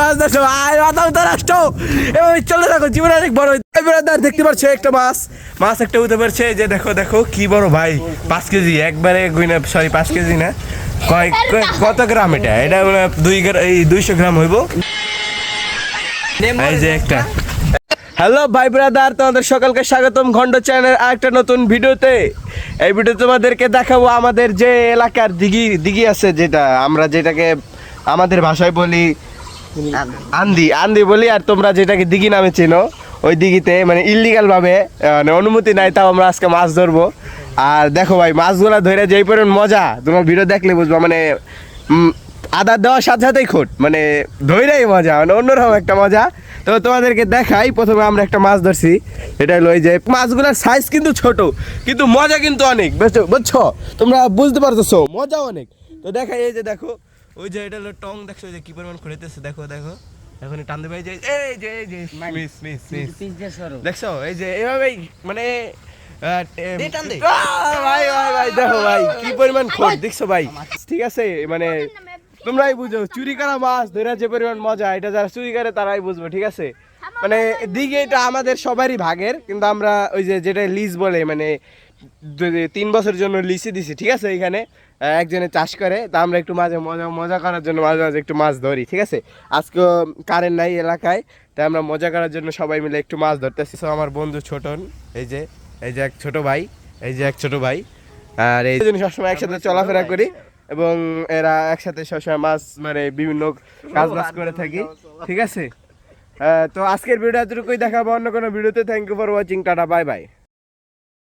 মাছ ধরছো ভাই, মাথা উঠে রাখছো এভাবে চলে থাকো, জীবনে অনেক বড়। ব্রাদার দেখতে পাচ্ছ একটা মাছ একটা উঠে পারছে, যে দেখো দেখো কি বড় ভাই, 5 কেজি একবারে গুইনা, সরি 5 কেজি না, কত গ্রাম এটা, এটা 200 গ্রাম হইব। এই যে একটা। হ্যালো ভাই ব্রাদার, তোমাদের সকলকে স্বাগতম খন্ড চ্যানেলের আরেকটা নতুন ভিডিওতে। এই ভিডিও তোমাদেরকে দেখাবো আমাদের যে এলাকার দিঘি আছে, যেটা আমরা যেটাকে আমাদের ভাষায় বলি আন্দি বলি, আর তোমরা যেটাকে দিঘি নামে চেনো, ওই দিঘিতে মানে ইল্লিগাল ভাবে, মানে অনুমতি নাই, তাও আমরা আজকে মাছ ধরবো। আর দেখো ভাই, মাছগুলা ধরে যেই পরিমাণ মজা, তোমার ভিডিও দেখলে বুঝবো, মানে আদার দেওয়ার সাথে সাথেই খোট, মানে ধৈরাই মজা, মানে অন্যরকম একটা মজা। তো তোমাদেরকে দেখাই, প্রথমে আমরা একটা মাছ ধরছি, এটা হলো ওই যে মাছগুলোর সাইজ কিন্তু ছোট, কিন্তু মজা কিন্তু অনেক, বুঝছো, তোমরা বুঝতে পারতেছো, মজা অনেক। তো দেখাই, এই যে দেখো, ওই যে এটা হলো টং, দেখছো যে কি পরিমাণ খুঁড়েতেছে, দেখো দেখো, এখন টান দেবে, মিস দেখছো, এই যে এভাবেই মানে ভাই ভাই ভাই দেখো ভাই কি পরিমাণ খোঁজ, দেখছো ভাই, ঠিক আছে, মানে তোমরাই বুঝো, চুরি করা মাছ ধরে যে পরিমাণ মজা, এটা যারা চুরি করে তারাই বুঝবো, ঠিক আছে। মানে দিকে এটা আমাদের সবারই ভাগের, কিন্তু আমরা ওই যে যেটা লিজ বলে, মানে 3 বছরের জন্য লিজে দিছি, ঠিক আছে। এখানে একজনে চাষ করে, তা আমরা একটু মাঝে মজা করার জন্য মাঝে মাঝে একটু মাছ ধরি, ঠিক আছে। আজকে কারেন্ট নাই এলাকায়, তাই আমরা মজা করার জন্য সবাই মিলে একটু মাছ ধরতেছি। আমার বন্ধু ছোটন, এই যে এক ছোট ভাই, এই যে এক ছোট ভাই, আর এই জন্য সবসময় একসাথে চলাফেরা করি, এবং এরা একসাথে সবসময় মাছ মানে বিভিন্ন কাজ বাজ করে থাকি, ঠিক আছে। তো আজকের ভিডিও এতটুকুই দেখাবো, অন্য কোনো ভিডিওতে। থ্যাংক ইউ ফর ওয়াচিং, টাটা, বাই বাই।